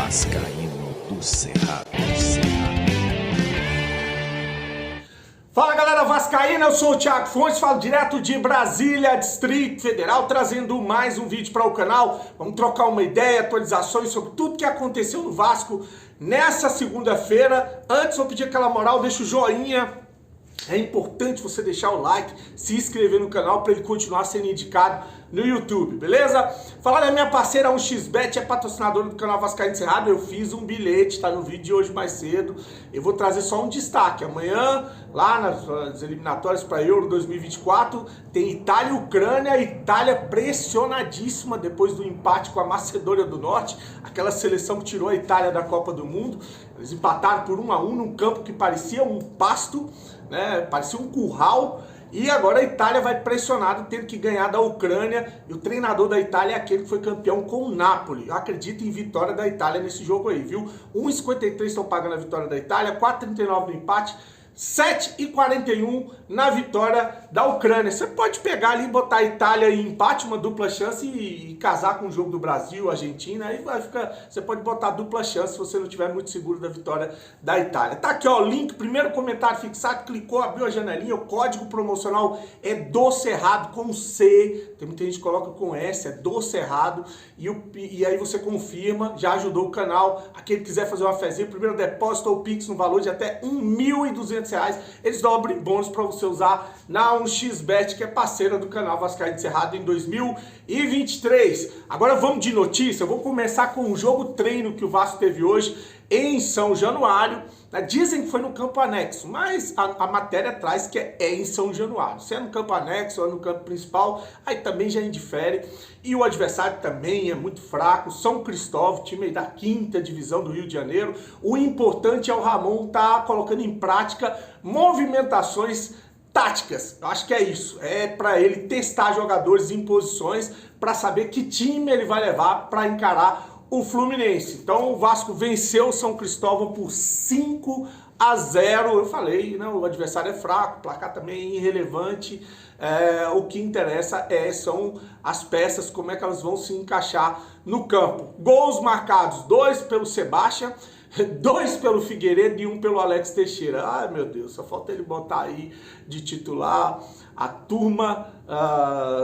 Vascaíno do Cerrado. Fala galera vascaína, eu sou o Thiago Fontes, falo direto de Brasília, Distrito Federal, trazendo mais um vídeo para o canal. Vamos trocar uma ideia, atualizações sobre tudo que aconteceu no Vasco nessa segunda-feira. Antes, vou pedir aquela moral, deixa o joinha. É importante você deixar o like, se inscrever no canal para ele continuar sendo indicado no YouTube, beleza? Falar da minha parceira 1xBet, é patrocinadora do canal Vascaíno do Cerrado. Eu fiz um bilhete, tá no vídeo de hoje mais cedo. Eu vou trazer só um destaque. Amanhã, lá nas eliminatórias para Euro 2024, tem Itália e Ucrânia. Itália pressionadíssima depois do empate com a Macedônia do Norte, aquela seleção que tirou a Itália da Copa do Mundo. Eles empataram por 1-1 num campo que parecia um pasto, né? Parecia um curral. E agora a Itália vai pressionada, tendo que ganhar da Ucrânia. E o treinador da Itália é aquele que foi campeão com o Napoli. Eu acredito em vitória da Itália nesse jogo aí, viu? 1,53 estão pagando a vitória da Itália, 4,39 no empate, 7,41 na vitória da Ucrânia. Você pode pegar ali e botar a Itália em empate, uma dupla chance, e casar com o jogo do Brasil, Argentina. Aí vai ficar, você pode botar dupla chance se você não estiver muito seguro da vitória da Itália. Tá aqui ó, o link, primeiro comentário fixado, clicou, abriu a janelinha, o código promocional é do Cerrado com C. Tem muita gente que coloca com S, é do Cerrado. E aí você confirma, já ajudou o canal. Aquele que quiser fazer uma fezinha, primeiro depósito ou Pix no valor de até R$1.200. Eles dobrem bônus para você usar na 1xBet, que é parceira do canal Vascaíno do Cerrado em 2023. Agora vamos de notícia. Eu vou começar com o jogo treino que o Vasco teve hoje em São Januário. Dizem que foi no campo anexo, mas a matéria traz que é em São Januário. Se é no campo anexo ou no campo principal, aí também já indifere. E o adversário também é muito fraco. São Cristóvão, time da 5ª divisão do Rio de Janeiro. O importante é o Ramon tá colocando em prática movimentações táticas. Eu acho que é isso. É para ele testar jogadores em posições para saber que time ele vai levar para encarar o Fluminense. Então o Vasco venceu o São Cristóvão por 5-0. Eu falei, não, o adversário é fraco, o placar também é irrelevante. O que interessa são as peças, como é que elas vão se encaixar no campo. Gols marcados, 2 pelo Sebastião, 2 pelo Figueiredo e 1 pelo Alex Teixeira. Ai meu Deus, só falta ele botar aí de titular a turma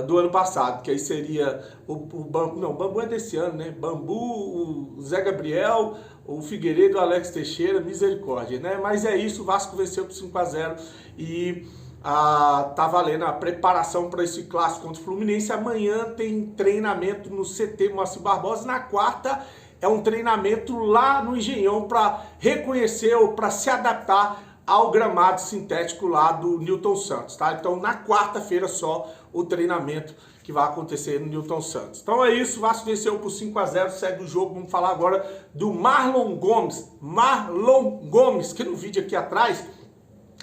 do ano passado, que aí seria o Bambu, não, o Bambu é desse ano, né? Bambu, o Zé Gabriel, o Figueiredo, o Alex Teixeira, misericórdia, né? Mas é isso, o Vasco venceu por 5-0 e tá valendo a preparação para esse clássico contra o Fluminense. Amanhã tem treinamento no CT Moacir Barbosa, na quarta é um treinamento lá no Engenhão para reconhecer ou para se adaptar ao gramado sintético lá do Newton Santos, tá? Então na quarta-feira só o treinamento que vai acontecer no Newton Santos. Então é isso, o Vasco venceu por 5-0, segue o jogo. Vamos falar agora do Marlon Gomes. Marlon Gomes, que no vídeo aqui atrás,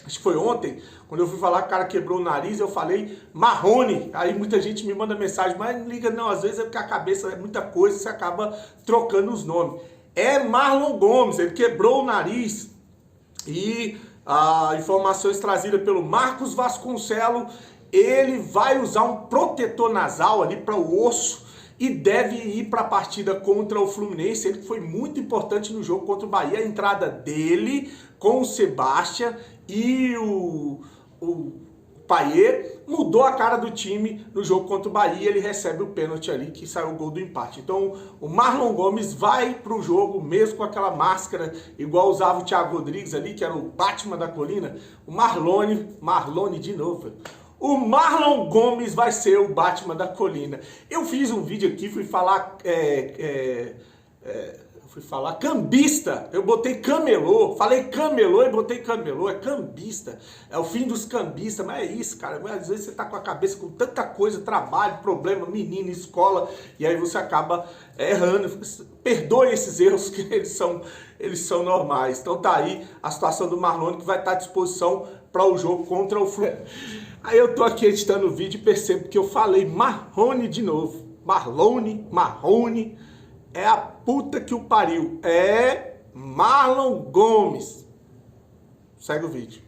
acho que foi ontem, quando eu fui falar que o cara quebrou o nariz, eu falei Marrone. Aí muita gente me manda mensagem, mas não liga não, às vezes é porque a cabeça é muita coisa e você acaba trocando os nomes. É Marlon Gomes, ele quebrou o nariz e informações trazidas pelo Marcos Vasconcelos, ele vai usar um protetor nasal ali para o osso e deve ir para a partida contra o Fluminense. Ele foi muito importante no jogo contra o Bahia, a entrada dele com o Sebastião e o Payet mudou a cara do time no jogo contra o Bahia. Ele recebe o pênalti ali que saiu o gol do empate. Então o Marlon Gomes vai para o jogo mesmo com aquela máscara igual usava o Thiago Rodrigues ali, que era o Batman da colina. O Marlone de novo. O Marlon Gomes vai ser o Batman da colina. Eu fiz um vídeo aqui, fui falar cambista, eu botei camelô, falei camelô e botei camelô, é cambista, é o fim dos cambistas, mas é isso, cara, às vezes você tá com a cabeça com tanta coisa, trabalho, problema, menino, escola, e aí você acaba errando. Perdoe esses erros, que eles são normais. Então tá aí a situação do Marlon, que vai estar à disposição para o jogo contra o Fluminense. Aí eu tô aqui editando o vídeo e percebo que eu falei Marrone de novo, Marrone, é a puta que o pariu. É Marlon Gomes. Segue o vídeo.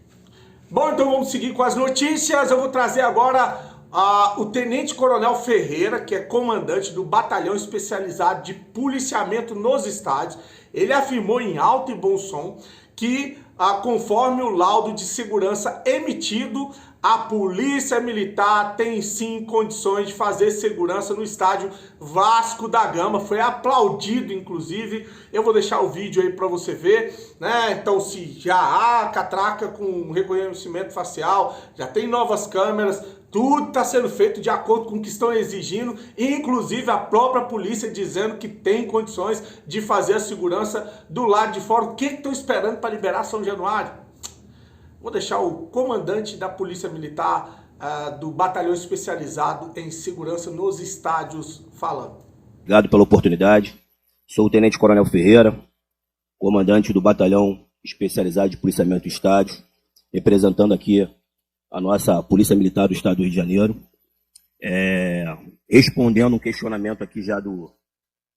Bom, então vamos seguir com as notícias. Eu vou trazer agora O Tenente Coronel Ferreira, que é comandante do Batalhão Especializado de Policiamento nos Estádios, ele afirmou em alto e bom som que, conforme o laudo de segurança emitido, a Polícia Militar tem sim condições de fazer segurança no estádio Vasco da Gama. Foi aplaudido, inclusive. Eu vou deixar o vídeo aí para você ver, né? Então, se já há catraca com reconhecimento facial, já tem novas câmeras, tudo está sendo feito de acordo com o que estão exigindo, inclusive a própria polícia dizendo que tem condições de fazer a segurança do lado de fora. O que estão esperando para liberar São Januário? Vou deixar o comandante da Polícia Militar do Batalhão Especializado em Segurança nos Estádios falando. Obrigado pela oportunidade. Sou o Tenente Coronel Ferreira, comandante do Batalhão Especializado de Policiamento do Estádio, representando aqui a nossa Polícia Militar do Estado do Rio de Janeiro. Respondendo um questionamento aqui já do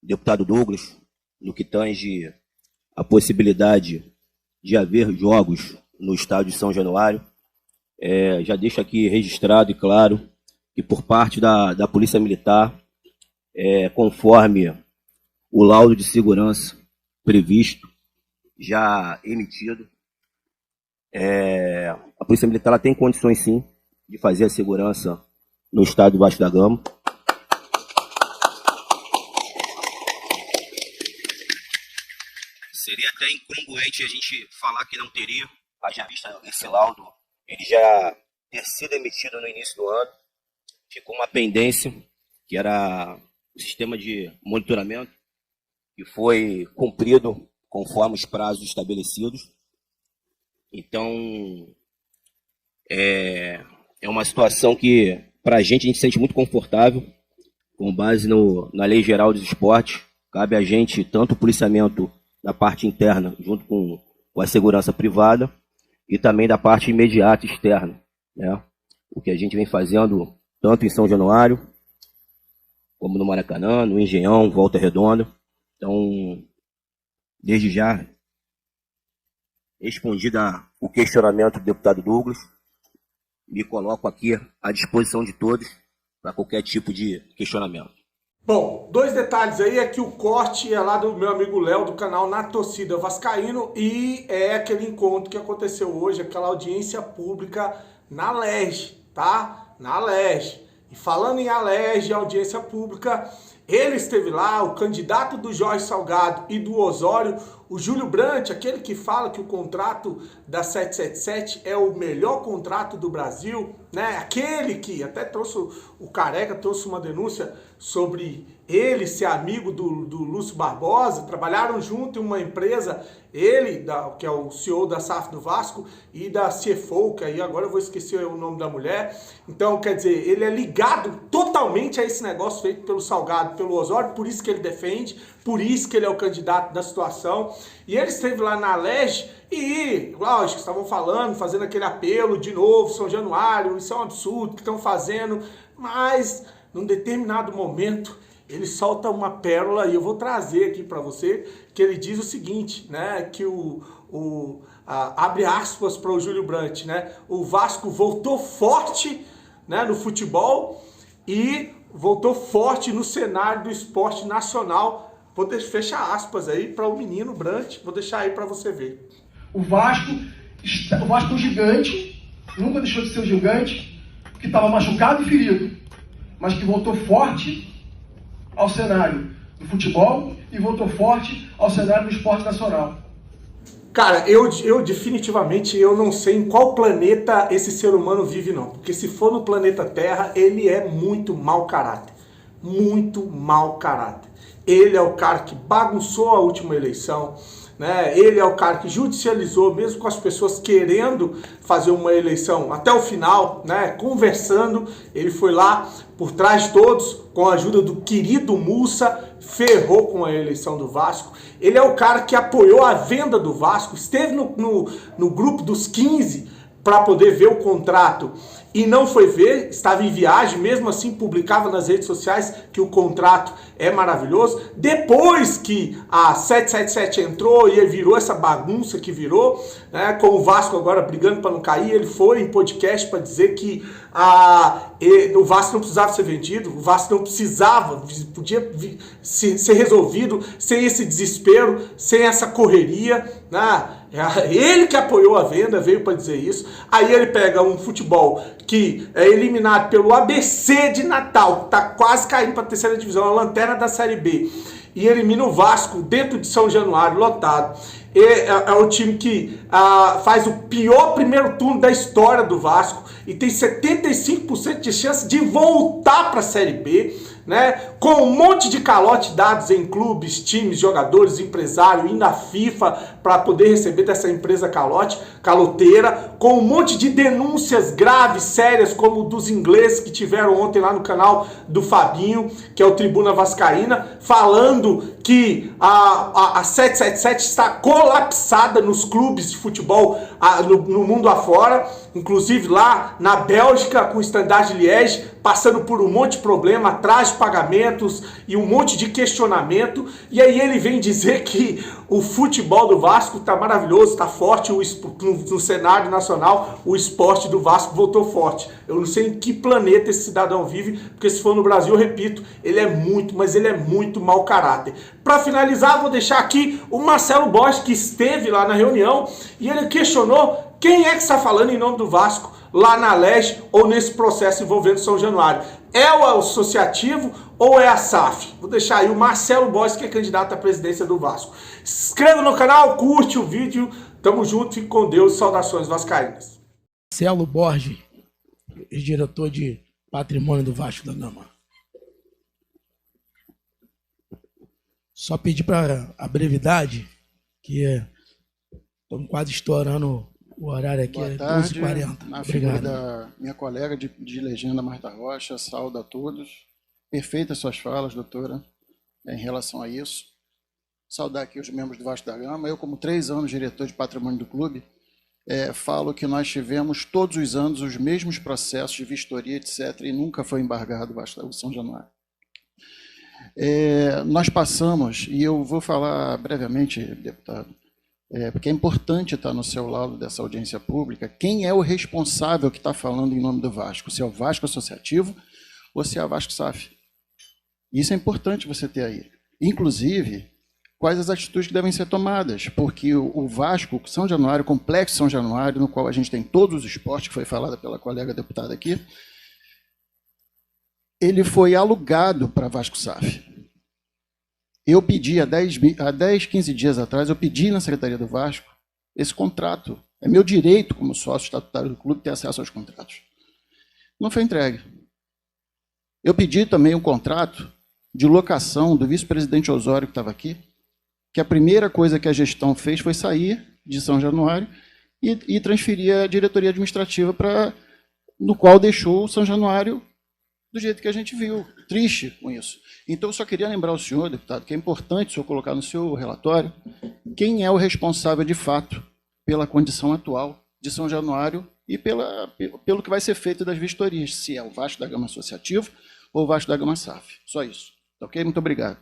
deputado Douglas, no que tange a possibilidade de haver jogos no estádio de São Januário. Já deixo aqui registrado e claro que por parte da Polícia Militar, conforme o laudo de segurança previsto, já emitido, a Polícia Militar ela tem condições sim de fazer a segurança no estádio Vasco da Gama. Seria até incongruente a gente falar que não teria, haja vista esse laudo, ele já ter sido emitido no início do ano. Ficou uma pendência, que era o sistema de monitoramento, que foi cumprido conforme os prazos estabelecidos. Então, é uma situação que, para a gente se sente muito confortável, com base na Lei Geral dos Esportes. Cabe a gente tanto o policiamento da parte interna, junto com a segurança privada, e também da parte imediata externa, né? O que a gente vem fazendo tanto em São Januário, como no Maracanã, no Engenhão, Volta Redonda. Então, desde já, respondido o questionamento do deputado Douglas, me coloco aqui à disposição de todos para qualquer tipo de questionamento. Bom, dois detalhes aí, é que o corte é lá do meu amigo Léo, do canal Na Torcida Vascaíno, e é aquele encontro que aconteceu hoje, aquela audiência pública na Alerj, tá? Na Alerj. E falando em Alerj, audiência pública, ele esteve lá, o candidato do Jorge Salgado e do Osório, o Júlio Brandt, aquele que fala que o contrato da 777 é o melhor contrato do Brasil, né? Aquele que até trouxe, o Careca trouxe uma denúncia sobre ele ser amigo do Lúcio Barbosa, trabalharam junto em uma empresa, ele, que é o CEO da SAF do Vasco, e da CFO, que aí agora eu vou esquecer o nome da mulher. Então, quer dizer, ele é ligado totalmente a esse negócio feito pelo Salgado, pelo Osório, por isso que ele defende, por isso que ele é o candidato da situação. E ele esteve lá na Alerj e, lógico, estavam falando, fazendo aquele apelo de novo, São Januário, isso é um absurdo que estão fazendo, mas num determinado momento ele solta uma pérola, e eu vou trazer aqui para você, que ele diz o seguinte, né, que abre aspas para o Júlio Brandt, né, o Vasco voltou forte, né, no futebol e voltou forte no cenário do esporte nacional. Vou fechar aspas aí para o menino Brandt, vou deixar aí para você ver. O Vasco é um gigante, nunca deixou de ser um gigante, que estava machucado e ferido, mas que voltou forte ao cenário do futebol e voltou forte ao cenário do esporte nacional. Cara, eu definitivamente eu não sei em qual planeta esse ser humano vive não, porque se for no planeta Terra, ele é muito mau caráter, muito mau caráter. Ele é o cara que bagunçou a última eleição, né? Ele é o cara que judicializou, mesmo com as pessoas querendo fazer uma eleição até o final, né? Conversando, ele foi lá por trás de todos, com a ajuda do querido Mussa, ferrou com a eleição do Vasco. Ele é o cara que apoiou a venda do Vasco, esteve no grupo dos 15 para poder ver o contrato e não foi ver, estava em viagem, mesmo assim publicava nas redes sociais que o contrato é maravilhoso. Depois que a 777 entrou e virou essa bagunça que virou, né, com o Vasco agora brigando para não cair, ele foi em podcast para dizer que o Vasco não precisava ser vendido, o Vasco não precisava, podia ser resolvido sem esse desespero, sem essa correria, né? Ele que apoiou a venda, veio para dizer isso. Aí ele pega um futebol que é eliminado pelo ABC de Natal, que está quase caindo para a terceira divisão, a lanterna da Série B, e elimina o Vasco dentro de São Januário, lotado. É o time que faz o pior primeiro turno da história do Vasco e tem 75% de chance de voltar para a Série B, né? Com um monte de calote dados em clubes, times, jogadores, empresário, indo à FIFA para poder receber dessa empresa caloteira, com um monte de denúncias graves, sérias, como dos ingleses que tiveram ontem lá no canal do Fabinho, que é o Tribuna Vascaína, falando que a 777 está colapsada nos clubes de futebol no mundo afora, inclusive lá na Bélgica, com o Standard Liège, passando por um monte de problema, atrás de pagamentos e um monte de questionamento. E aí ele vem dizer que o futebol do Vasco está maravilhoso, está forte, no cenário nacional o esporte do Vasco voltou forte. Eu não sei em que planeta esse cidadão vive, porque se for no Brasil, eu repito, ele é muito, mas ele é muito mau caráter. Para finalizar, vou deixar aqui o Marcelo Borges, que esteve lá na reunião, e ele questionou quem é que está falando em nome do Vasco lá na Leste ou nesse processo envolvendo São Januário. É o associativo ou é a SAF? Vou deixar aí o Marcelo Borges, que é candidato à presidência do Vasco. Se inscreva no canal, curte o vídeo. Tamo junto, fique com Deus. Saudações vascaínas. Marcelo Borges, diretor de patrimônio do Vasco da Gama. Só pedir para a brevidade, que estamos quase estourando o horário aqui. Boa tarde, 12h40. na figura Obrigado. da minha colega de legenda, Marta Rocha, saúdo a todos. Perfeitas suas falas, doutora, em relação a isso. Saudar aqui os membros do Vasco da Gama. Eu, como 3 anos diretor de patrimônio do clube, falo que nós tivemos todos os anos os mesmos processos de vistoria, etc., e nunca foi embargado o São Januário. Nós passamos, e eu vou falar brevemente, deputado, porque é importante estar no seu lado dessa audiência pública, quem é o responsável que está falando em nome do Vasco, se é o Vasco Associativo ou se é a Vasco SAF. Isso é importante você ter aí. Inclusive, quais as atitudes que devem ser tomadas, porque o Vasco, São Januário, o Complexo São Januário, no qual a gente tem todos os esportes, que foi falado pela colega deputada aqui, ele foi alugado para Vasco SAF. Eu pedi há 10, 15 dias atrás, eu pedi na Secretaria do Vasco esse contrato. É meu direito, como sócio estatutário do clube, ter acesso aos contratos. Não foi entregue. Eu pedi também um contrato de locação do vice-presidente Osório, que estava aqui, que a primeira coisa que a gestão fez foi sair de São Januário e transferir a diretoria administrativa no qual deixou o São Januário do jeito que a gente viu, triste com isso. Então, eu só queria lembrar ao senhor, deputado, que é importante o senhor colocar no seu relatório quem é o responsável, de fato, pela condição atual de São Januário e pelo que vai ser feito das vistorias, se é o Vasco da Gama Associativo ou o Vasco da Gama SAF. Só isso. Ok? Muito obrigado.